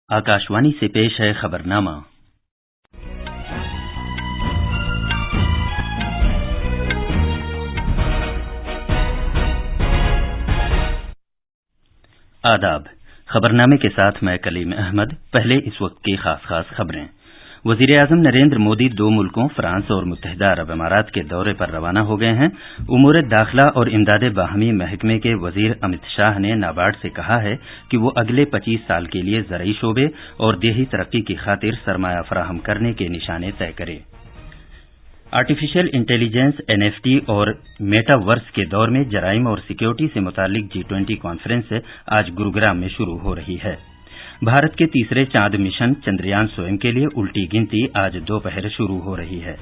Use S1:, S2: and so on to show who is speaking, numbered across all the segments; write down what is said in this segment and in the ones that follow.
S1: आकाशवाणी से पेश है खबरनामा। आदाब। खबरनामे के साथ मैं कलीम अहमद। पहले इस वक्त की खास खबरें। वजीर-ए-आजम नरेंद्र मोदी 2 मुल्कों फ्रांस और मुत्तहिदा अरब अमारात के दौरे पर रवाना हो गए हैं। उमूर दाखिला और इमदाद बाहमी महकमे के वजीर अमित शाह ने नाबार्ड से कहा है कि वो अगले 25 साल के लिए ज़रई शोबे और देही तरक्की की खातिर सरमाया फराहम करने के निशाने तय करे। आर्टिफिशियल इंटेलिजेंस, एनएफटी और मेटावर्स के दौर में जराइम और सिक्योरिटी से मुतालिक G20 कॉन्फ्रेंस आज गुरुग्राम में शुरू हो रही है। भारत के तीसरे चांद मिशन चंद्रयान स्वयं के लिए उल्टी गिनती आज दोपहर शुरू हो रही है।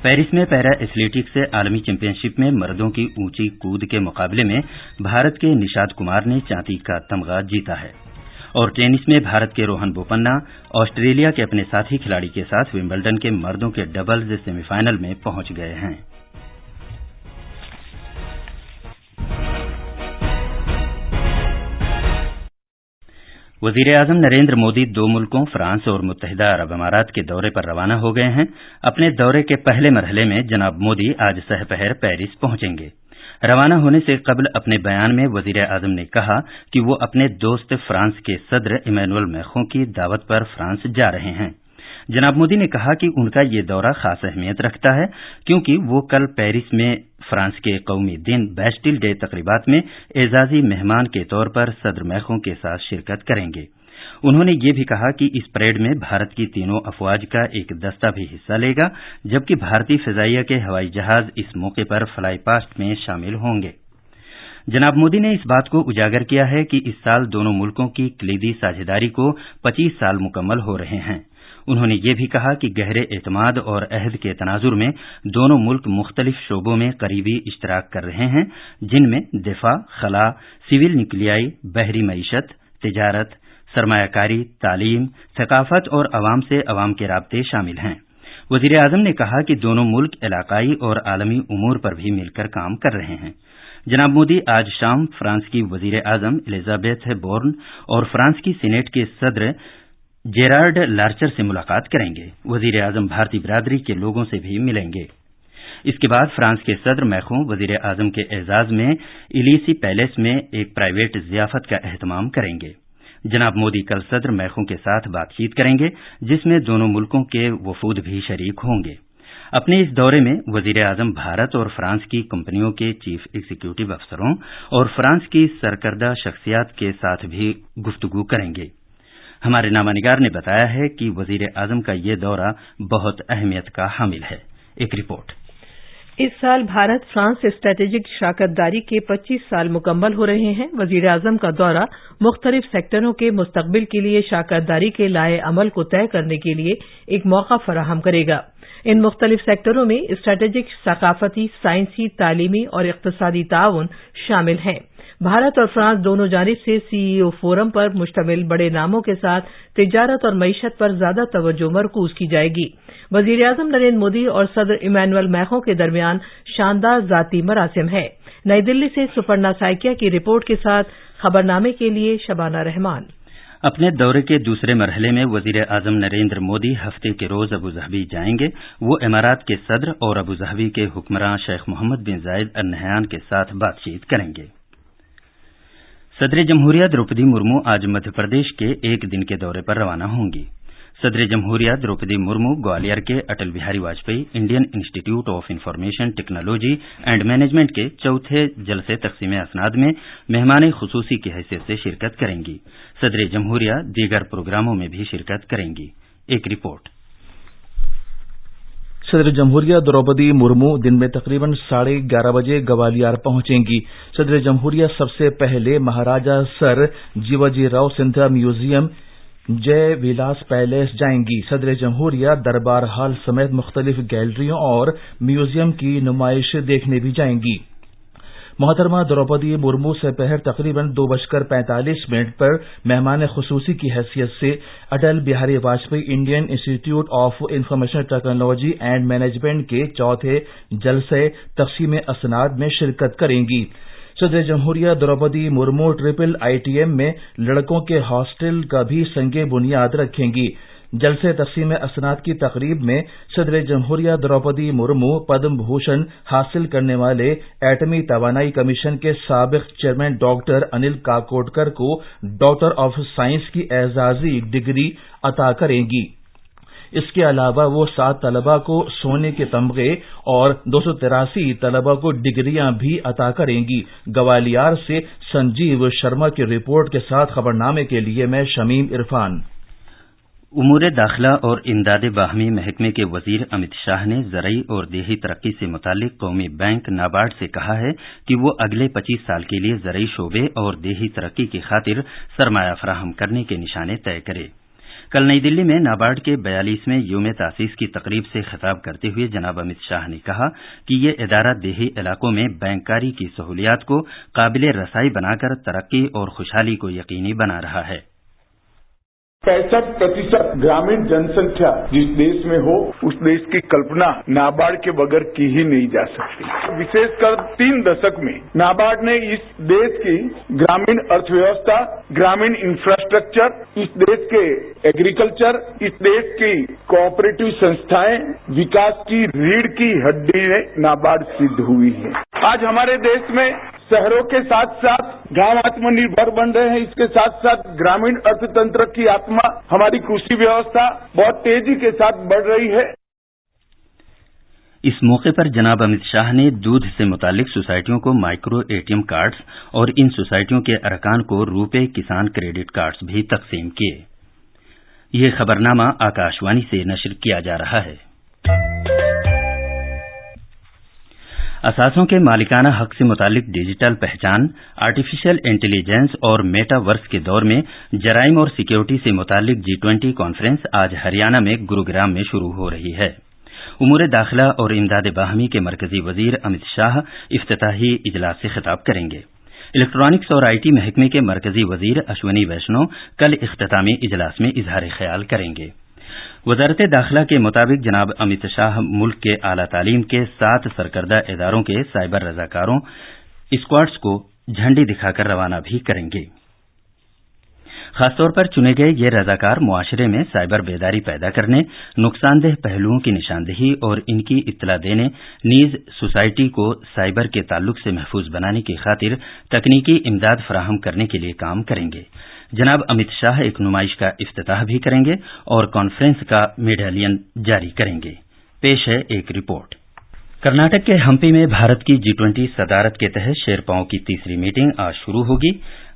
S1: पेरिस में पैरा एथलेटिक्स आलमी चैंपियनशिप में मर्दों की ऊंची कूद के मुकाबले में भारत के निशाद कुमार ने चांदी का तमगा जीता है। और टेनिस में भारत के रोहन बोपन्ना ऑस्ट्रेलिया के अपने साथी खिलाड़ी के साथ विंबलडन के मर्दों के डबल्स सेमीफाइनल में पहुंच गए हैं। वजीर-ए-आजम नरेंद्र मोदी 2 मुल्कों फ्रांस और मुत्तहिदा अरब अमारात के दौरे पर रवाना हो गए हैं। अपने दौरे के पहले मरहले में जनाब मोदी आज सहपहर पेरिस पहुंचेंगे। रवाना होने से कबल अपने बयान में वजीर-ए-आजम ने कहा कि वो अपने दोस्त फ्रांस के सदर इमैनुअल मैक्रों की दावत पर फ्रांस जा रहे हैं। जनाब मोदी ने कहा कि उनका ये दौरा खास अहमियत रखता है क्योंकि वो कल पेरिस में फ्रांस के कौमी दिन बैस्टिल डे तकरीबात में एजाजी मेहमान के तौर पर सदर मैक्रों के साथ शिरकत करेंगे। उन्होंने ये भी कहा कि इस परेड में भारत की तीनों अफवाज का एक दस्ता भी हिस्सा लेगा, जबकि भारतीय फिजाइया के हवाई जहाज इस मौके पर फ्लाई पास्ट में शामिल होंगे। जनाब मोदी ने इस बात को उजागर किया है कि इस साल दोनों मुल्कों की कलीदी साझेदारी को 25 साल मुकम्मल हो रहे हैं। उन्होंने ये भी कहा कि गहरे एतमाद और अहद के तनाजुर में दोनों मुल्क मुख्तलिफ शोबों में करीबी इश्तराक कर रहे हैं, जिनमें दिफा, खला, सिविल न्यूक्लियाई, बहरी मईशत, तिजारत, सरमायाकारी, तालीम, सकाफत और अवाम से अवाम के राब्ते शामिल हैं। वजीर-ए-आजम ने कहा कि दोनों मुल्क इलाकाई और आलमी उमूर पर भी मिलकर काम कर रहे हैं। जनाब मोदी आज शाम फ्रांस की वजीर-ए-आजम एलिजाबेथ बोर्न और फ्रांस की सीनेट के सदर जेरार्ड लार्चर से मुलाकात करेंगे। वजीर-ए-आजम भारतीय बिरादरी के लोगों से भी मिलेंगे। इसके बाद फ्रांस के सदर मैक्रों वजीर-ए-आजम के एजाज में इलीसी पैलेस में एक प्राइवेट जियाफत का एहतमाम करेंगे। जनाब मोदी कल सदर मैक्रों के साथ बातचीत करेंगे, जिसमें दोनों मुल्कों के वफूद भी शरीक होंगे। अपने इस दौरे में वजीर-ए-आजम भारत और फ्रांस की कंपनियों के चीफ एग्जीक्यूटिव अफसरों और फ्रांस की सरकर्दा शख्सियात के साथ भी गुफ्तगू करेंगे। हमारे नामानिगार ने बताया है कि वजीर-ए-आजम का ये दौरा बहुत अहमियत का हामिल है। एक रिपोर्ट।
S2: इस साल भारत फ्रांस स्ट्रेटेजिक शराकतदारी के 25 साल मुकम्मल हो रहे हैं। वजीर-ए-आजम का दौरा मुख्तलिफ सेक्टरों के मुस्तकबिल के लिए शराकतदारी के लाए अमल को तय करने के लिए एक मौका फराहम करेगा। इन मुख्तलिफ सेक्टरों में स्ट्रेटेजिक, सकाफती, साइंसी, तालीमी और इक्तिसादी ताउन शामिल हैं। भारत और फ्रांस दोनों जानिब से CEO फोरम पर मुश्तमिल बड़े नामों के साथ तिजारत और मईशत पर ज्यादा तवज्जो मरकूज की जाएगी। वजीर-ए-आजम नरेंद्र मोदी और सदर इमैनुअल मैक्रों के दरमियान शानदार जाती मरासिम है। नई दिल्ली से सुपर्णा साइकिया की रिपोर्ट के साथ खबरनामे के लिए शबाना रहमान।
S1: अपने दौरे के दूसरे मरहले में वजीर-ए-आजम नरेंद्र मोदी हफ्ते के रोज अबूजहबी जाएंगे। वो इमारात के सदर और अबूजहबी के हुक्मरान शेख मोहम्मद बिन जायद अल नहयान के साथ बातचीत करेंगे। सदर जमहूरिया द्रौपदी मुर्मू आज मध्य प्रदेश के एक दिन के दौरे पर रवाना होंगी। सदर जमहूरिया द्रौपदी मुर्मू ग्वालियर के Atal Bihari Vajpayee Indian institute of information technology and management के चौथे जलसे तकसीम असनाद में मेहमान खुसूसी की हैसियत से शिरकत करेंगी। सदर जमहूरिया दीगर प्रोग्रामों में भी शिरकत करेंगी। एक रिपोर्ट।
S3: सदर जमहूरिया द्रौपदी मुर्मू दिन में तकरीबन 11:30 बजे ग्वालियर पहुंचेंगी। सदर जमहूरिया सबसे पहले महाराजा sir Jiwaji Rao Scindia museum, Jai Vilas palace जाएंगी। सदर जमहूरिया दरबार हॉल समेत मुख्तलिफ गैलरियों और म्यूजियम की नुमाइश देखने भी जाएंगी। मोहतरमा द्रौपदी मुर्मू से पहर तकरीबन 2:45 पर मेहमान खुसूसी की हैसियत से Atal Bihari Vajpayee Indian institute of information technology and management के चौथे जलसे तकसीम असनाद में शिरकत करेंगी। सदर जमहूरिया द्रौपदी मुर्मू ट्रिपल ITM में लड़कों के हॉस्टल का भी संगे बुनियाद रखेंगी। जलसे तकसीम असनाद की तकरीब में सदर जमहूरिया द्रौपदी मुर्मू पद्म भूषण हासिल करने वाले एटमी तवानाई कमीशन के साबिक चेयरमैन डॉक्टर अनिल काकोडकर को डॉक्टर ऑफ साइंस की एजाजी डिग्री अता करेंगी। इसके अलावा वो 7 तलबा को सोने के तमगे और 283 तलबा को डिग्रियां भी अता करेंगी। ग्वालियर से संजीव शर्मा की रिपोर्ट के साथ खबरनामे के लिए मैं शमीम इरफान।
S1: उमूर दाखिला और इमदाद बाहमी महकमे के वजीर अमित शाह ने ज़रई और देही तरक्की से मुतालिक कौमी बैंक नाबार्ड से कहा है कि वो अगले 25 साल के लिए ज़रई शोबे और देही तरक्की की खातिर सरमाया फराहम करने के निशाने तय करे। कल नई दिल्ली में नाबार्ड के 42वें यौम तासीस की तकरीब से खिताब करते हुए जनाब अमित शाह ने कहा कि ये इदारा देही इलाकों में बैंककारी की सहूलियात को काबिल रसाई बनाकर तरक्की और खुशहाली को यकीनी बना रहा है।
S4: 65% ग्रामीण जनसंख्या जिस देश में हो उस देश की कल्पना नाबार्ड के बगैर की ही नहीं जा सकती। विशेषकर 3 दशक में नाबार्ड ने इस देश की ग्रामीण अर्थव्यवस्था, ग्रामीण इंफ्रास्ट्रक्चर, इस देश के एग्रीकल्चर, इस देश की कोऑपरेटिव संस्थाएं, विकास की रीढ़ की हड्डी नाबार्ड सिद्ध हुई है। आज हमारे देश में शहरों के साथ साथ गांव आत्मनिर्भर बन रहे हैं। इसके साथ साथ ग्रामीण अर्थतंत्र की आत्मा, हमारी कृषि व्यवस्था बहुत तेजी के साथ बढ़ रही है।
S1: इस मौके पर जनाब अमित शाह ने दूध से मुतालिक सोसाइटियों को माइक्रो ATM कार्ड्स और इन सोसाइटियों के अरकान को रुपे किसान क्रेडिट कार्ड्स भी तकसीम किए। यह खबरनामा आकाशवाणी से नशर किया जा रहा है। असासों के मालिकाना हक से मुतालिक डिजिटल पहचान, आर्टिफिशियल इंटेलिजेंस और मेटावर्स के दौर में जराइम और सिक्योरिटी से मुतालिक G20 कॉन्फ्रेंस आज हरियाणा में गुरुग्राम में शुरू हो रही है। उमूर दाखिला और इमदाद बाहमी के मरकजी वजीर अमित शाह इफ्तिताही इजलास से खिताब करेंगे। इलेक्ट्रॉनिक्स और IT महकमे के मरकजी वजीर अश्वनी वैष्णव कल इख्तितामी इजलास में इजहार ख्याल करेंगे। वजारत दाखिला के मुताबिक जनाब अमित शाह मुल्क के आला तालीम के 7 सरकर्दा इदारों के साइबर रजाकारों स्क्वाड्स को झंडी दिखाकर रवाना भी करेंगे। खासतौर पर चुने गए ये रजाकार मुआशरे में साइबर बेदारी पैदा करने, नुकसानदेह पहलुओं की निशानदेही और इनकी इत्तला देने, नीज सोसाइटी को साइबर के ताल्लुक से महफूज बनाने की खातिर तकनीकी इमदाद फराहम करने के लिए काम करेंगे। जनाब अमित शाह एक नुमाइश का इफ्तिताह भी करेंगे और कॉन्फ्रेंस का मेडालियन जारी करेंगे। पेश है एक रिपोर्ट। कर्नाटक के हम्पी में भारत की G20 सदारत के तहत शेरपाओं की तीसरी मीटिंग आज शुरू होगी।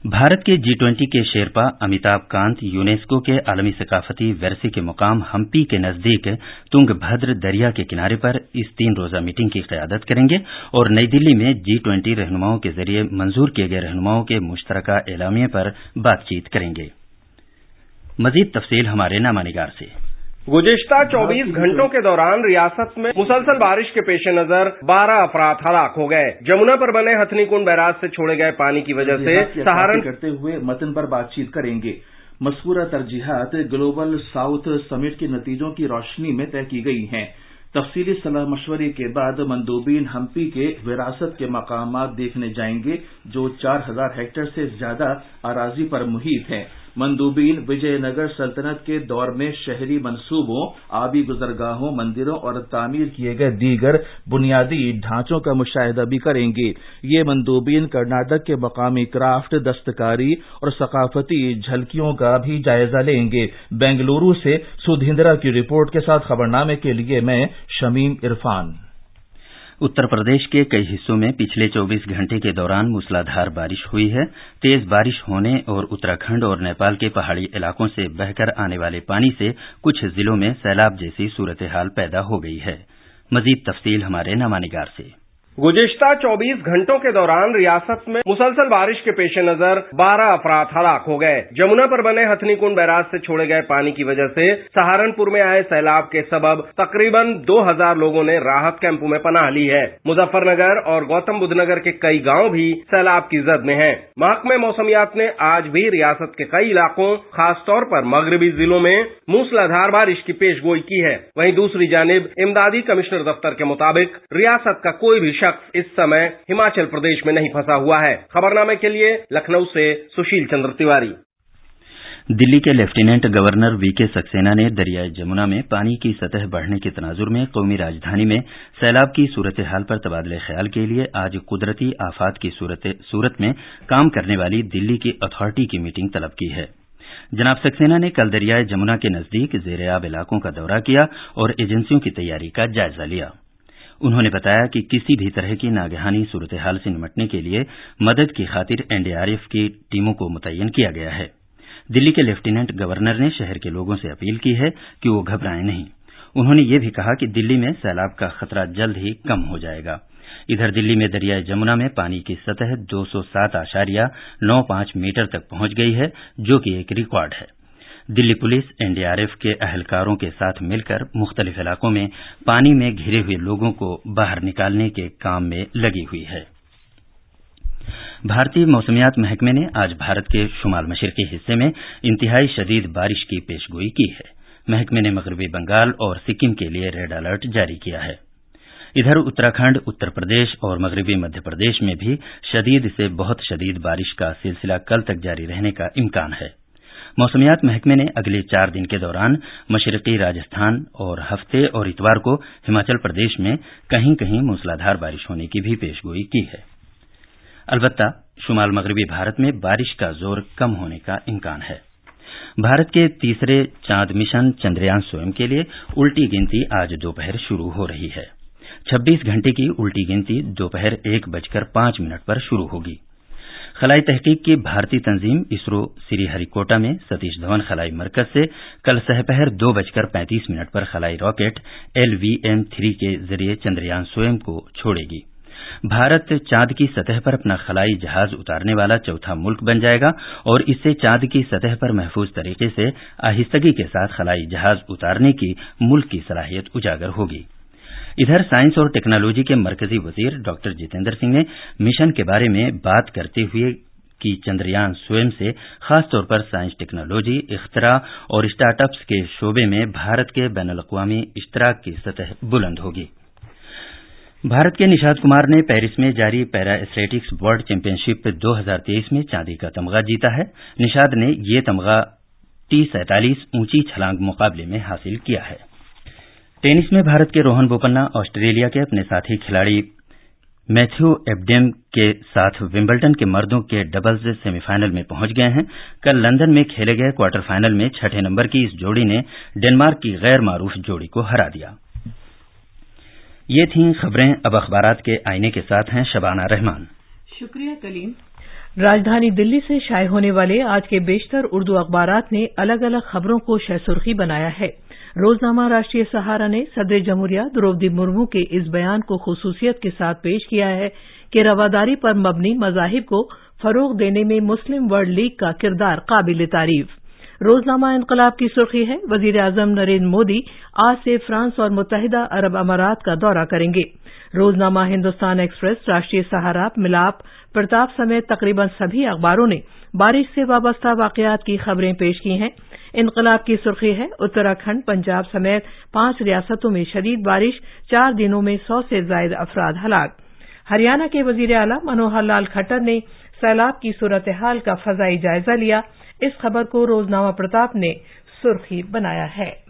S1: भारत के G20 के शेरपा अमिताभ कांत यूनेस्को के आलमी सकाफती विरसे के मुकाम हम्पी के नजदीक तुंगभद्र दरिया के किनारे पर इस 3 रोजा मीटिंग की क़यादत करेंगे और नई दिल्ली में G20 रहनुमाओं के जरिए मंजूर किए गए रहनुमाओं के मुश्तरका एलामिये पर बातचीत करेंगे। मजीद तफसील हमारे नामानिगार से।
S5: गुज़िश्ता 24 घंटों के दौरान रियासत में मुसलसल बारिश के पेश नजर 12 अफराद हलाक हो गए। जमुना पर बने हथनी कुंड बैराज से छोड़े गए पानी की वजह से सहारनपुर
S3: करते हुए मतन पर बातचीत करेंगे। मज़कूरा तरजीहात ग्लोबल साउथ समिट के नतीजों की रोशनी में तय की गई हैं। तफसीली सलाह मशवरे के बाद मंदूबीन हम्पी के विरासत के मकामात देखने जाएंगे जो 4000 हेक्टेयर से ज्यादा अराजी पर मुहित हैं। मंदूबीन विजयनगर सल्तनत के दौर में शहरी मंसूबों, आबी गुजरगाहों, मंदिरों और तामीर किए गए दीगर बुनियादी ढांचों का मुशाहिदा भी करेंगे। ये मंदूबीन कर्नाटक के मकामी क्राफ्ट, दस्तकारी और सकाफती झलकियों का भी जायजा लेंगे। बेंगलुरु से सुधिंद्रा की रिपोर्ट के साथ खबरनामे के लिए मैं शमीम इरफान।
S1: उत्तर प्रदेश के कई हिस्सों में पिछले 24 घंटे के दौरान मूसलाधार बारिश हुई है। तेज बारिश होने और उत्तराखंड और नेपाल के पहाड़ी इलाकों से बहकर आने वाले पानी से कुछ जिलों में सैलाब जैसी सूरत हाल पैदा हो गई है। मजीद तफसील हमारे नामानिगार से।
S5: गुज़िश्ता 24 घंटों के दौरान रियासत में मुसलसल बारिश के पेश नजर 12 अफराद हलाक हो गए। जमुना पर बने हथनी कुंड बैराज से छोड़े गए पानी की वजह से सहारनपुर में आए सैलाब के सबब तकरीबन 2000 लोगों ने राहत कैंपों में पनाह ली है। मुजफ्फरनगर और गौतम बुद्ध नगर के कई गांव भी सैलाब की जद में हैं। महकमे मौसमियात ने आज भी रियासत के कई इलाकों, खासतौर पर मगरबी जिलों में मूसलाधार बारिश की पेशगोई की है। वहीं दूसरी जानिब इमदादी कमिश्नर दफ्तर के मुताबिक रियासत का कोई भी शख्स इस समय हिमाचल प्रदेश में नहीं फंसा हुआ है। खबरनामे के लिए लखनऊ से सुशील चंद्र तिवारी।
S1: दिल्ली के लेफ्टिनेंट गवर्नर वीके सक्सेना ने दरियाई जमुना में पानी की सतह बढ़ने के तनाजुर में कौमी राजधानी में सैलाब की सूरत हाल पर तबादले ख्याल के लिए आज कुदरती आफात की सूरत में काम करने वाली दिल्ली की अथॉरिटी की मीटिंग तलब की है। जनाब सक्सेना ने कल दरियाई जमुना के नजदीक जेर-ए-आब इलाकों का दौरा किया और एजेंसियों की तैयारी का जायजा लिया। उन्होंने बताया कि किसी भी तरह की नागहानी सूरत हाल से निपटने के लिए मदद की खातिर एनडीआरएफ की टीमों को मुतय्यन किया गया है। दिल्ली के लेफ्टिनेंट गवर्नर ने शहर के लोगों से अपील की है कि वो घबराएं नहीं। उन्होंने ये भी कहा कि दिल्ली में सैलाब का खतरा जल्द ही कम हो जाएगा। इधर दिल्ली में दरियाई जमुना में पानी की सतह 207.95 मीटर तक पहुंच गई है, जो कि एक रिकॉर्ड है। दिल्ली पुलिस एनडीआरएफ के अहलकारों के साथ मिलकर मुख्तलिफ इलाकों में पानी में घिरे हुए लोगों को बाहर निकालने के काम में लगी हुई है। भारतीय मौसमियात महकमे ने आज भारत के शुमाल मशरकी हिस्से में इंतहाई शदीद बारिश की पेशगोई की है। महकमे ने मगरबी बंगाल और सिक्किम के लिए रेड अलर्ट जारी किया है। इधर उत्तराखंड, उत्तर प्रदेश और मगरबी मध्य प्रदेश में भी शदीद से बहुत शदीद बारिश का सिलसिला कल तक जारी रहने का इम्कान है। मौसमियात महकमे ने अगले 4 दिन के दौरान मशरकी राजस्थान और हफ्ते और इतवार को हिमाचल प्रदेश में कहीं कहीं मूसलाधार बारिश होने की भी पेशगोई की है। अलबत्ता शुमाल मगरबी भारत में बारिश का जोर कम होने का इम्कान है। भारत के तीसरे चांद मिशन चंद्रयान स्वयं के लिए उल्टी गिनती आज दोपहर शुरू हो रही है। 26 घंटे की उल्टी गिनती दोपहर 1:05 पर शुरू होगी। खलाई तहकीक की भारतीय तंजीम इसरो श्रीहरिकोटा में सतीश धवन खलाई मरकज से कल सहपहर 2:35 पर खलाई रॉकेट LVM-3 के जरिए चंद्रयान स्वयं को छोड़ेगी। भारत चांद की सतह पर अपना खलाई जहाज उतारने वाला चौथा मुल्क बन जाएगा और इससे चांद की सतह पर महफूज तरीके से आहिस्तगी के साथ खलाई जहाज उतारने की मुल्क की सलाहियत उजागर होगी। इधर साइंस और टेक्नोलॉजी के मरकजी वजीर डॉक्टर जितेंद्र सिंह ने मिशन के बारे में बात करते हुए कि चंद्रयान स्वयं से खासतौर पर साइंस, टेक्नोलॉजी, इख्तरा और स्टार्टअप्स के शोबे में भारत के बैनुल-अक़वामी इश्तराक की सतह बुलंद होगी। भारत के निशाद कुमार ने पेरिस में जारी पैरा एथलेटिक्स वर्ल्ड चैंपियनशिप 2023 में चांदी का तमगा जीता है। निशाद ने ये तमगा T47 ऊंची छलांग मुकाबले में हासिल किया है। टेनिस में भारत के रोहन बोपन्ना ऑस्ट्रेलिया के अपने साथी खिलाड़ी मैथ्यू एबडेम के साथ विंबलडन के मर्दों के डबल्स सेमीफाइनल में पहुंच गए हैं। कल लंदन में खेले गए क्वार्टर फाइनल में 6ठे नंबर की इस जोड़ी ने डेनमार्क की गैर मारूफ जोड़ी को हरा दिया। ये थीं खबरें। अब अखबारात के आईने के साथ हैं शबाना रहमान।
S2: शुक्रिया कलीम। राजधानी दिल्ली से शाये होने वाले आज के बेशतर उर्दू अखबारात ने अलग अलग खबरों को शह-सुर्खी बनाया है। रोजनामा राष्ट्रीय सहारा ने सदर जमहूरिया द्रौपदी मुर्मू के इस बयान को खुसूसियत के साथ पेश किया है कि रवादारी पर मबनी मज़ाहिब को फरोग देने में मुस्लिम वर्ल्ड लीग का किरदार काबिल तारीफ। रोजनामा इनकलाब की सुर्खी है, वजीर आजम नरेंद्र मोदी आज से फ्रांस और मुत्तहिदा अरब अमारात का दौरा करेंगे। रोजनामा हिंदुस्तान एक्सप्रेस, राष्ट्रीय सहारा, मिलाप, प्रताप समेत तकरीबन सभी अखबारों ने बारिश से वाबस्ता वाकयात की खबरें पेश की हैं। इनकलाब की सुर्खी है, उत्तराखंड, पंजाब समेत 5 रियासतों में शदीद बारिश, 4 दिनों में 100 से ज्यादा अफराद हलाक। हरियाणा के वजीर आला मनोहर लाल खट्टर ने सैलाब की सूरत हाल का फजाई जायजा लिया। इस खबर को रोजनामा प्रताप ने सुर्खी बनाया है।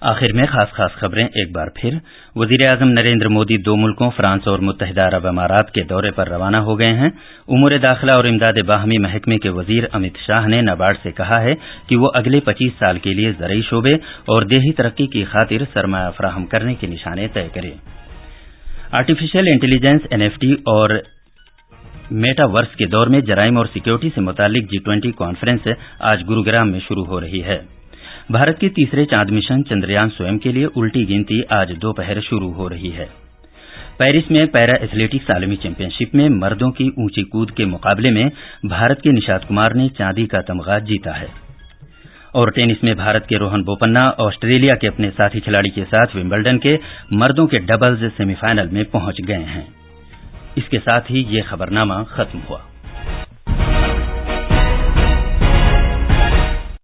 S1: आखिर में खास खबरें एक बार फिर। वजीर आजम नरेंद्र मोदी 2 मुल्कों फ्रांस और मुत्तहिदा अरब अमारात के दौरे पर रवाना हो गए हैं। उमूर दाखिला और इमदाद बाहमी महकमे के वजीर अमित शाह ने नाबार्ड से कहा है कि वो अगले 25 साल के लिए ज़रई शोबे और देही तरक्की की खातिर सरमाया फराहम करने के निशाने तय करें। आर्टिफिशियल इंटेलिजेंस, NFT और मेटावर्स के दौर में जराइम और सिक्योरिटी से मुतालिक G20 कॉन्फ्रेंस आज गुरुग्राम में शुरू हो रही है। भारत के तीसरे चांद मिशन चंद्रयान स्वयं के लिए उल्टी गिनती आज दोपहर शुरू हो रही है। पेरिस में पैरा एथलेटिक्स आलमी चैंपियनशिप में मर्दों की ऊंची कूद के मुकाबले में भारत के निशाद कुमार ने चांदी का तमगा जीता है। और टेनिस में भारत के रोहन बोपन्ना ऑस्ट्रेलिया के अपने साथी खिलाड़ी के साथ विंबलडन के मर्दों के डबल्स सेमीफाइनल में पहुंच गए हैं। इसके साथ ही ये खबरनामा खत्म हुआ।